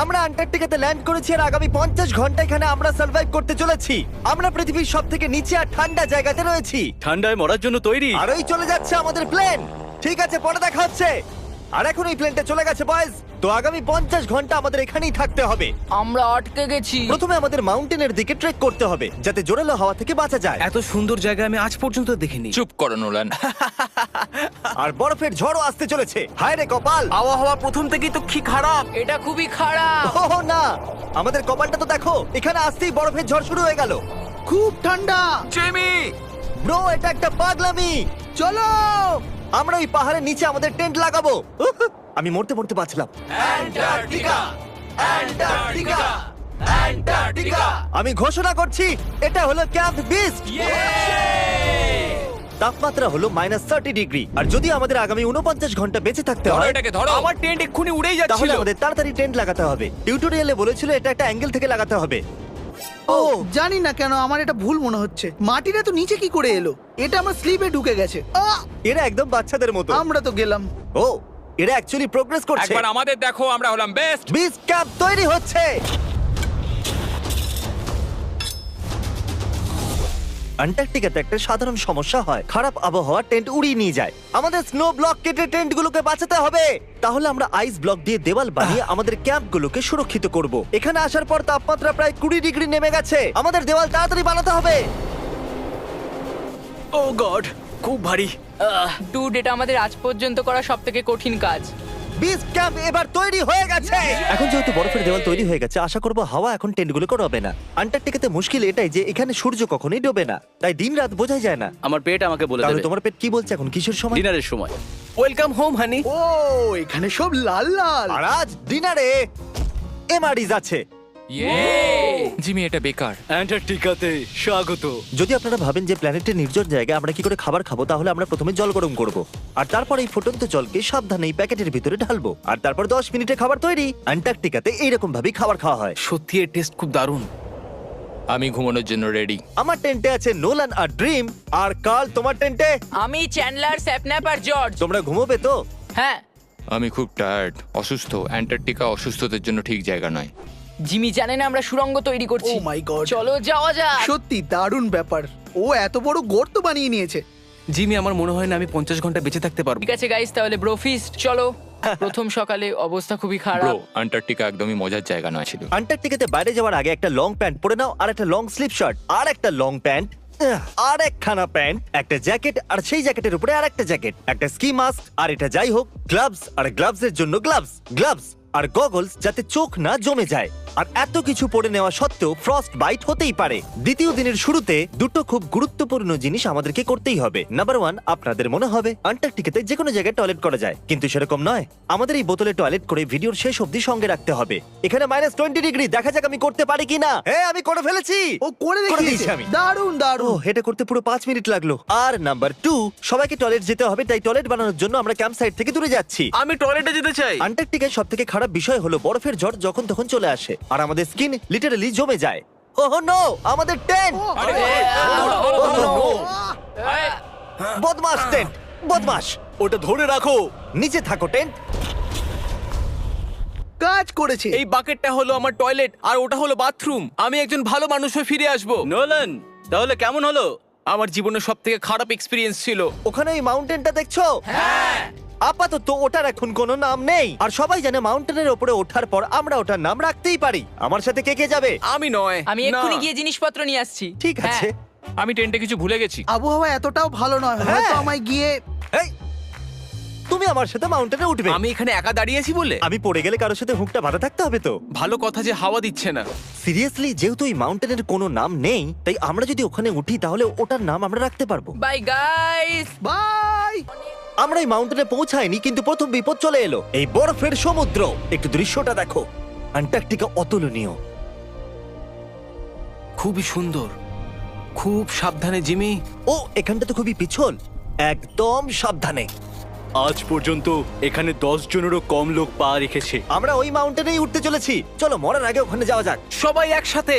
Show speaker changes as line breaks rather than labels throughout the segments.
আমরা আন্টার্কটিকাতে ল্যান্ড করেছি আর আগামী 50 ঘন্টা এখানে আমরা সার্ভাইভ করতে চলেছি। আমরা পৃথিবীর সবথেকে নিচে আর ঠান্ডা জায়গাতে রয়েছি।
ঠান্ডায় মরার জন্য তৈরি।
আর ওই চলে যাচ্ছে আমাদের প্লেন। ঠিক আছে, পরে দেখা হচ্ছে। আর এখন এই প্লেনটা চলে গেছে বয়েজ। তো আগামী 50 ঘন্টা আমাদের এখানেই থাকতে হবে।
আমরা আটকে গেছি।
প্রথমে আমাদের মাউন্টেনের দিকে ট্রেক করতে হবে যাতে জোরালো হাওয়া থেকে বাঁচা যায়।
এত সুন্দর জায়গা আমি আজ পর্যন্ত দেখিনি।
চুপ করো নোলান।
আর বরফের ঝড়ও আসতে চলেছে। হায় রে কপাল!
আবহাওয়া প্রথম থেকেই তো কি খারাপ।
এটা খুবই খারাপ।
ও না, আমাদের কপালটা তো দেখো, এখানে আসতেই বরফের ঝড় শুরু হয়ে গেল।
খুব ঠান্ডা।
জেমি,
ব্রো, এটা একটা পাগলামি।
চলো।
আমরা ওই পাহাড়ের নিচে আমাদের টেন্ট লাগাবো। উহ, আমি মরতে মরতে বাঁচলাম। আমি ঘোষণা করছি, এটা হলো ক্যাম্প বিস্ট। তাপমাত্রা হলো -30 ডিগ্রি। আর যদি আমাদের আগামী 49 ঘন্টা বেঁচে থাকতে
ধরো
হয়
এটাকে, ধরো।
আমার টেন্ট এক্ষুনি উড়েই
তাহলে
যাচ্ছিল।
আমাদের তাড়াতাড়ি টেন্ট লাগাতে হবে। টিউটোরিয়ালে বলেছিল এটা একটা অ্যাঙ্গেল থেকে লাগাতে হবে।
ও জানি না কেন আমার এটা ভুল মনে হচ্ছে। মাটিটা তো নিচে কি করে এলো? এটা আমার স্লিপে ঢুকে গেছে।
এরা একদম বাচ্চাদের মতো।
আমরা তো গেলাম।
ও, এরা অ্যাকচুয়ালি প্রোগ্রেস করছে।
একবার আমাদের দেখো, আমরা হলাম বেস্ট।
বিচ ক্যাম্প তৈরি হচ্ছে। আন্টার্কটিকাতে একটা সাধারণ সমস্যা হয়, খারাপ আবহাওয়া টেন্ট উড়িয়ে নিয়ে যায়। আমাদের স্নো ব্লক কেটে টেন্টগুলোকে বাঁচাতে হবে। তাহলে আমরা আইস ব্লক দিয়ে দেওয়াল বানিয়ে আমাদের ক্যাম্পগুলোকে সুরক্ষিত করব। এখানে আসার পর তাপমাত্রা প্রায় 20 ডিগ্রি নেমে গেছে। আমাদের দেওয়াল তাড়াতাড়ি বানাতে হবে।
ও গড, খুব ভারী।
ডুড, এটা আমাদের আজ পর্যন্ত করা সবথেকে কঠিন কাজ।
বিচ ক্যাম্প এবার তৈরি হয়ে গেছে। এখন যেহেতু বরফের দেওয়াল তৈরি হয়ে গেছে, আশা করব হাওয়া এখন টেন্টগুলোকে ডোবে না। আন্টার্কটিকাতে মুশকিল এটাই যে এখানে সূর্য কখনোই ডোবে না, তাই দিন রাত বোঝাই যায় না।
আমার পেট আমাকে বলে
তাহলে
দেবে
তোমার পেট কি বলছে এখন? কিসের সময়?
ডিনারের সময়। Welcome home honey.
ও এখানে সব লাল লাল।
আর আজ ডিনারে এমআরইজ আছে।
জিমি, এটা বেকার।
অ্যান্টার্কটিকাতে স্বাগত।
যদি আপনারা ভাবেন যে প্ল্যানেটের নির্জন জায়গায় আমরা কি করে খাবার খাবো, তাহলে আমরা প্রথমে জল গরম করব, আর তারপর এই ফুটন্ত জলকে সাবধানে এই প্যাকেটের ভিতরে ঢালবো, আর তারপর 10 মিনিটে খাবার তৈরি। অ্যান্টার্কটিকাতে এইরকম ভাবেই খাবার খাওয়া হয়।
সত্যি এর টেস্ট খুব দারুণ।
আমি ঘুমানোর জন্য রেডি।
আমার টেন্টে আছে নোলান আর ড্রিম। আর কাল, তোমার টেন্টে?
আমি চ্যান্ডলার, স্যাপন্যাপ আর জর্জ।
তোমরা ঘুমোবে তো?
হ্যাঁ।
আমি খুব টায়ার্ড, অসুস্থ। অ্যান্টার্কটিকা অসুস্থদের জন্য ঠিক জায়গা নয়।
জিমি জানে না আমরা সুড়ঙ্গ তৈরি করছি।
Oh my God!
চলো যাওয়া যাক।
সত্যি দারুণ ব্যাপার। ও এত বড় গর্ত বানিয়ে নিয়েছে।
জিমি, আমার মনে হয় না আমি 50 ঘন্টা বেঁচে থাকতে পারবো।
ঠিক আছে গাইস, তাহলে ব্রোফিস্ট চলো। প্রথম সকালে অবস্থা খুবই
ব্রো,
খারাপ।
অ্যান্টার্কটিকা একদমই মজার জায়গা নয় ছিল।
আন্টার্কটিকাতে বাইরে যাওয়ার আগে একটা লং প্যান্ট পরে নাও, আর একটা লং স্লিভ শার্ট, আর একটা লং প্যান্ট, আর একখানা প্যান্ট, একটা জ্যাকেট, আর সেই জ্যাকেটের উপরে আর একটা জ্যাকেট, একটা স্কি মাস্ক, আর এটা যাই হোক গ্লাভস, আর গ্লাভসের জন্য গ্লাভস আর গগলস যাতে চোখ না জমে যায়। আর এত কিছু পরে নেওয়া সত্ত্বেও ফ্রস্ট বাইট হতেই পারে। দ্বিতীয় দিনের শুরুতে দুটো খুব গুরুত্বপূর্ণ জিনিস আমাদেরকে করতেই হবে। নাম্বার 1, আপনাদের মনে হবে আন্টার্কটিকাতে যে কোনো জায়গায় টয়লেট করা যায়, কিন্তু সেরকম নয়। আমাদের এই বোতলে টয়লেট করে ভিডিওর শেষ অবধি সঙ্গে রাখতে হবে। এখানে -20 ডিগ্রি, দেখা যাক আমি করতে পারি কিনা। হ্যাঁ, আমি করে ফেলেছি।
ও করে
দিয়েছি
দেখিয়েছে।
আমি।
দারুণ
ও,
দারুণ।
এটা করতে পুরো 5 মিনিট লাগলো। আর নাম্বার 2, সবাইকে টয়লেট যেতে হবে, তাই টয়লেট বানানোর জন্য আমরা ক্যাম্প সাইট থেকে দূরে যাচ্ছি।
আমি টয়লেটে যেতে চাই।
আন্টার্কটিকায় সবথেকে খারাপ বিষয় হলো বরফের ঝড় যখন তখন চলে আসে, আর আমাদের স্কিন লিটারালি জমে যায়। ওহ নো, আমাদের টেন্ট! বদমাস টেন্ট, বদমাস!
ওটা ধরে রাখো।
নিচে থাকো টেন্ট।
কাজ করেছে।
এই বাকেটটা হলো আমার টয়লেট আর ওটা হলো বাথরুম। আমি একজন ভালো মানুষ হয়ে ফিরে আসবো। নোলান, তাহলে কেমন হলো? আমার জীবনের সবথেকে খারাপ এক্সপেরিয়েন্স ছিল।
ওখানে ওই মাউন্টেনটা দেখছো? হ্যাঁ। আপাতত ওটার এখন কোনো নাম নেই, আর সবাই জানে মাউন্টেনের উপরে ওঠার পর আমরা ওটার নাম রাখতেই পারি। আমার সাথে কে কে যাবে?
আমি নয়।
আমি
না।
এক্ষুনি গিয়ে জিনিসপত্র নিয়ে আসছি।
ঠিক আছে।
আমি টেন্টে কিছু ভুলে গেছি।
আবহাওয়া এতটাও ভালো নয়,
হ্যাঁ।
হয়তো আমায় গিয়ে।
এই, তুমি আমার সাথে মাউন্টেনে উঠবে?
আমি এখানে একা দাঁড়িয়ে আছি বলে?
আমি পড়ে গেলে কারোর সাথে হুকটা বাঁধা থাকতে হবে তো।
ভালো কথা যে হাওয়া দিচ্ছে না।
সিরিয়াসলি, যেহেতু এই মাউন্টেনের কোনো নাম নেই, তাই আমরা যদি ওখানে উঠি তাহলে ওটার নাম আমরা রাখতে পারবো।
Bye guys.
বাই।
আমরা এই মাউন্টেনে পৌঁছাইনি, কিন্তু প্রথম বিপদ চলে এলো। এই বরফের সমুদ্র, একটু দৃশ্যটা দেখো। আন্টার্কটিকা অতুলনীয়।
খুবই সুন্দর। খুব সাবধানে জিমি।
ও, এখানটা তো খুবই পিছল। একদম সাবধানে।
আজ পর্যন্ত এখানে 10 জনেরও কম লোক পা রেখেছে।
আমরা ওই মাউন্টেনেই উঠতে চলেছি। চলো মরার আগে ওখানে যাওয়া যাক।
সবাই একসাথে।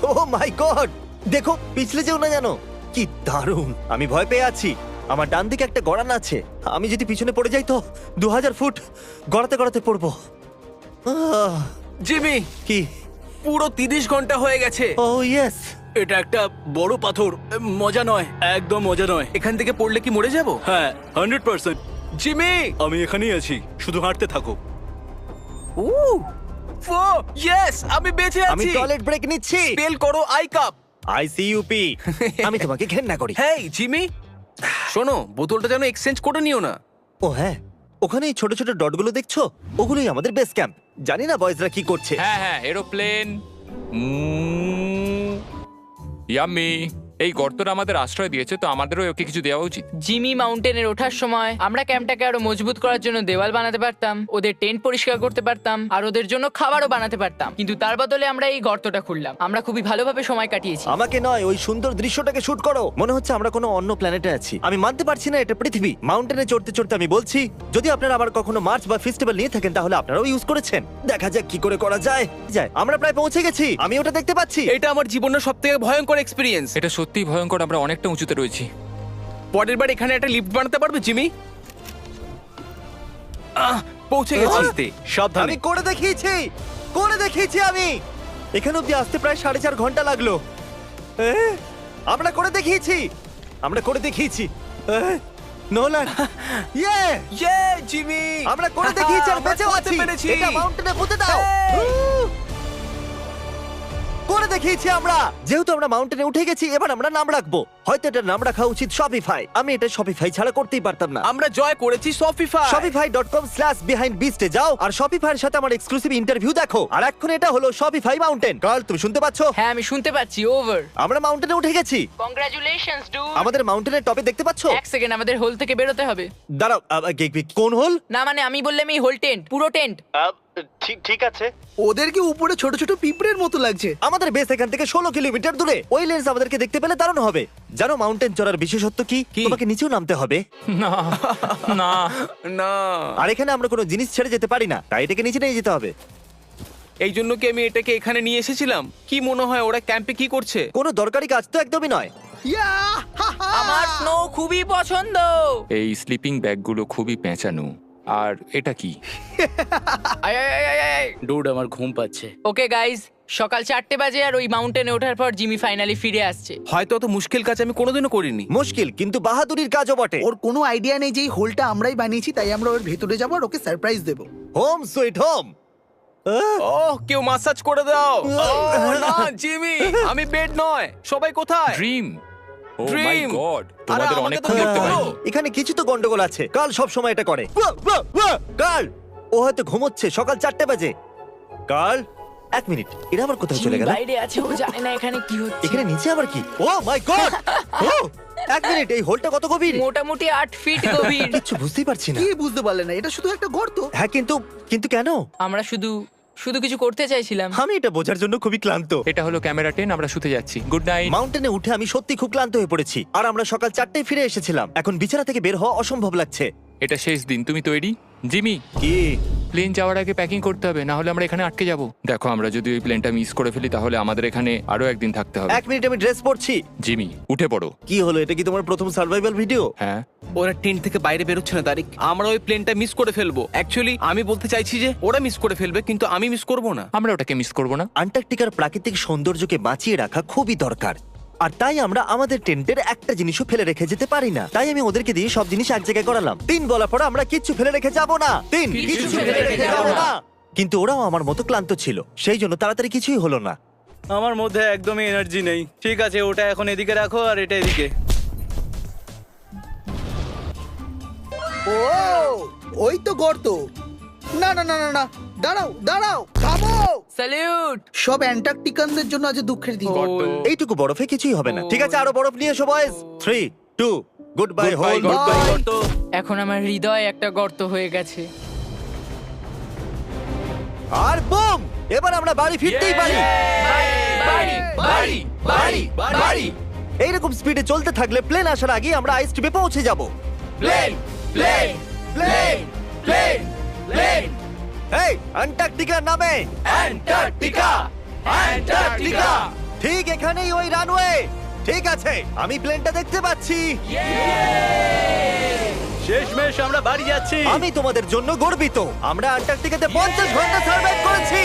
ও মাই গড, দেখো পিছলে যেও না জানো। কি দারুণ! আমি ভয় পেয়ে আছি। আমার ডান দিকে একটা গড়ান আছে, আমি যদি পিছনে পড়ে যাই তো 2000 ফুট গড়াতে গড়াতে পড়বো।
জিমি,
কি?
পুরো 30 ঘন্টা হয়ে গেছে।
ও ইয়েস।
এটা একটা বড় পাথর, মজা নয়, একদম মজা নয়।
এখান থেকে পড়লে কি মরে যাব?
হ্যাঁ 100%।
জিমি!
আমি এখানেই আছি, শুধু হাঁটতে থাকো।
ইয়েস, আমি বেঁচে
আমি
আছি।
টয়লেট ব্রেক নিচ্ছি।
স্পেল করো আই কাপ।
আইসিইউপি। আমি তোমাকে ঘেন্না করি।
হেই জিমি, শোনো, বোতলটা যেন এক্সচেঞ্জ করে নিও না।
ও হ্যাঁ, ওখানে এই ছোট ছোট ডটগুলো দেখছো, ওগুলোই আমাদের বেস ক্যাম্প। জানি না বয়েজরা কি করছে।
হ্যাঁ হ্যাঁ, এরোপ্লেন। ইয়াম্মি। এই গর্তটা আমাদের আশ্রয় দিয়েছে, তো আমাদেরও ওকে কিছু দেওয়া উচিত।
জিমি মাউন্টেনের ওঠার সময় আমরা ক্যাম্পটাকে আরো মজবুত করার জন্য দেওয়াল বানাতে পারতাম, ওদের টেন্ট পরিষ্কার করতে পারতাম, আর ওদের জন্য খাবারও বানাতে পারতাম। কিন্তু তার বদলে আমরা এই গর্তটা খুললাম। আমরা খুবই ভালোভাবে সময় কাটিয়েছি।
আমাকে নয়, ওই সুন্দর দৃশ্যটাকে শুট করো। মনে হচ্ছে আমরা কোনো অন্য প্ল্যানেটে আছি। আমি মানতে পারছি না এটা পৃথিবী। মাউন্টেনে চড়তে চড়তে আমি বলছি, যদি আপনারা আবার কখনো মার্চ বা ফেস্টিভ্যাল নিয়ে থাকেন তাহলে আপনারাও ইউজ করেছেন। দেখা যাক কি করে করা যায়। আমরা প্রায় পৌঁছে গেছি, আমি ওটা দেখতে পাচ্ছি।
এটা আমার জীবনের সবথেকে ভয়ঙ্কর এক্সপেরিয়েন্স।
এটা সত্যিই ভয়ঙ্কর, আমরা অনেকটা উঁচুতে রয়েছি।
পরের বার এখানে একটা লিফট বানাতে পারবে জিমি? পৌঁছে গেছি।
আস্তে,
সাবধানে।
আমি করে দেখিয়েছি আমি। এখানে অব্দি আসতে প্রায় 4.5 ঘন্টা লাগলো। আমরা করে দেখিয়েছি। নোলান, ইয়ে!
ইয়ে জিমি,
আমরা করে দেখিয়েছি আর বেঁচেও
করতে
আছি।
পেরেছি।
এটা মাউন্টেনে পুঁতে দাও। করে দেখিয়েছি আমরা। যেহেতু আমরা মাউন্টেনে উঠে গেছি, এবার আমরা নাম রাখবো। হয়তো এটার নাম রাখা উচিত শপিফাই। আমি এটা শপিফাই ছাড়া করতেই পারতাম না।
আমরা জয় করেছি শপিফাই।
shopify.com/behindbeast এ যাও আর শপিফাইয়ের সাথে আমার এক্সক্লুসিভ ইন্টারভিউ দেখো। আর এখন এটা হলো শপিফাই মাউন্টেন। কার্ল, তুমি শুনতে পাচ্ছো?
হ্যাঁ, আমি শুনতে পাচ্ছি। ওভার।
আমরা মাউন্টেনে উঠে গেছি।
Congratulations dude.
আমাদের মাউন্টেনের টপে দেখতে পাচ্ছো?
এক সেকেন্ড, আমাদের হোল থেকে বেরোতে হবে।
দাঁড়াও, কোন হোল?
না মানে আমি বললাম এই হোল টেন্ট, পুরো টেন্ট।
ঠিক আছে।
ওদেরকে উপরে ছোট ছোট পিঁপড়ের মতো লাগছে।
আমাদের বেস এখান থেকে 16 কিলোমিটার দূরে। ওই লেন্স আমাদেরকে দেখতে পেলে দারুণ হবে। জানো মাউন্টেন চড়ার বিশেষত্ব কি? তোমাকে নিচেও নামতে হবে।
না না
না,
আর এখানে আমরা কোনো জিনিস ছেড়ে যেতে পারি না, তাই এটাকে নিচে নিয়ে যেতে হবে।
এই জন্য কি আমি এটাকে এখানে নিয়ে এসেছিলাম? কি মনে হয় ওরা ক্যাম্পে কি করছে?
কোনো দরকারি কাজ তো একদমই নয়।
ইয়া! হা, হা!
আমার স্নো খুবই পছন্দ।
এই স্লিপিং ব্যাগগুলো খুবই পেঁচানো। আর এটা কি?
ডুড, আমার ঘুম পাচ্ছে।
ওকে গাইজ, সকাল 4টে বাজে আর ওই মাউন্টেনে ওঠার পর জিমি ফাইনালি ফিরে আসছে।
হয়তো অত মুশকিল কাজ আমি কোনোদিনও করিনি।
মুশকিল কিন্তু বাহাদুরির কাজও বটে।
ওর কোনো আইডিয়া নেই যে এই হোলটা আমরাই বানিয়েছি, তাই আমরা ওর ভেতরে যাবো আর ওকে সারপ্রাইজ দেবো।
Home sweet home.
ওহ, কেউ মাসাজ করে দাও। না জিমি, আমি বেড নয়। সবাই কোথায়?
ড্রিম। ও মাই
Dream!
গড,
আরে,
তোমাদের
আমাকে
অনেকক্ষণ
তো
দেখতে
দেখতে
পাইনি।
পারো।
এখানে কিছু তো গন্ডগোল আছে। কাল সব সময় এটা করে। কাল, ও হয়তো ঘুমোচ্ছে। সকাল 4টে বাজে। কাল, 1 মিনিট, এরা আবার কোথায় চলে
জিমি
গেল?
বাইরে আছে, ও জানে না এখানে কি হচ্ছে।
এখানে নিচে আবার কি? ও মাই গড! 1 মিনিট, এই হোলটা কত গভীর?
মোটামুটি 8 ফিট গভীর।
কিচ্ছু বুঝতেই পারছি না।
কি বুঝতে পারলে না? এটা শুধু একটা গর্ত।
হ্যাঁ, কিন্তু কেন?
আমরা শুধু কিছু করতে চাইছিলাম।
আমি এটা বোঝার জন্য খুবই ক্লান্ত।
এটা হলো ক্যামেরা 10, আমরা শুতে যাচ্ছি। Good night.
মাউন্টেনে উঠে আমি সত্যি খুব ক্লান্ত হয়ে পড়েছি। আর আমরা সকাল 4টায় ফিরে এসেছিলাম। এখন বিছানা থেকে বের হওয়া অসম্ভব লাগছে।
এটা শেষ দিন, তুমি তৈরি? জিমি,
কি?
প্লেন যাওয়ার আগে প্যাকিং করতে হবে, না হলে আমরা এখানে আটকে যাব। দেখো, আমরা যদি ওই প্লেনটা মিস করে ফেলি তাহলে আমাদের এখানে আরো একদিন থাকতে হবে।
1 মিনিট, আমি ড্রেস পরছি।
জিমি, উঠে পড়ো।
কি হলো? এটা কি তোমার প্রথম সার্ভাইভাল ভিডিও?
হ্যাঁ।
ওরা টেন্ট থেকে বাইরে বেরোচ্ছে না তারিক। আমরা ওই প্লেনটা মিস করে ফেলবো। অ্যাকচুয়ালি আমি বলতে চাইছি যে ওরা মিস করে ফেলবে, কিন্তু আমি মিস করব না।
আমরা ওটাকে মিস করব না।
আন্টার্কটিকার প্রাকৃতিক সৌন্দর্যকে বাঁচিয়ে রাখা খুবই দরকার। আর তাই আমরা আমাদের টেন্টের একটা জিনিসও ফেলে রেখে যেতে পারি না। তাই আমি ওদেরকে দিয়ে সব জিনিস এক জায়গায় করালাম। 3 বলার পর আমরা কিচ্ছু ফেলে রেখে যাব না। কিছু ফেলে রেখে যাব না। কিন্তু ওরাও আমার মতো ক্লান্ত ছিল, সেই জন্য তাড়াতাড়ি কিছুই হলো না।
আমার মধ্যে একদমই এনার্জি নেই। ঠিক আছে, ওটা এখন এদিকে রাখো আর এটা এদিকে।
ও, ওই তো গর্ত। না না না না না, দাঁড়াও দাঁড়াও, থামো।
স্যালিউট।
সব অ্যান্টার্কটিকানদের জন্য আজ দুঃখের দিন।
এইটুকু বরফে কিছুই হবে না। ঠিক আছে, আরো বরফ নিয়ে এসো বয়েজ। 3, 2, good bye whole.
এখন আমার হৃদয় একটা গর্ত হয়ে গেছে।
আর বুম! এবার আমরা বাড়ি ফিরতেই পারি।
বাড়ি।
এইরকম স্পিডে চলতে থাকলে প্লেন আসার আগে আমরা আইস টিপে পৌঁছে যাব।
প্লেন।
এই আন্টার্কটিকার নামে।
অ্যান্টার্কটিকা।
ঠিক এখানেই ওই রানওয়ে। ঠিক আছে, আমি প্লেনটা দেখতে পাচ্ছি।
শেষমেশ আমরা বাড়ি যাচ্ছি।
আমি তোমাদের জন্য গর্বিত। আমরা আন্টার্কটিকাতে 50 ঘন্টা সার্ভাইভ করেছি।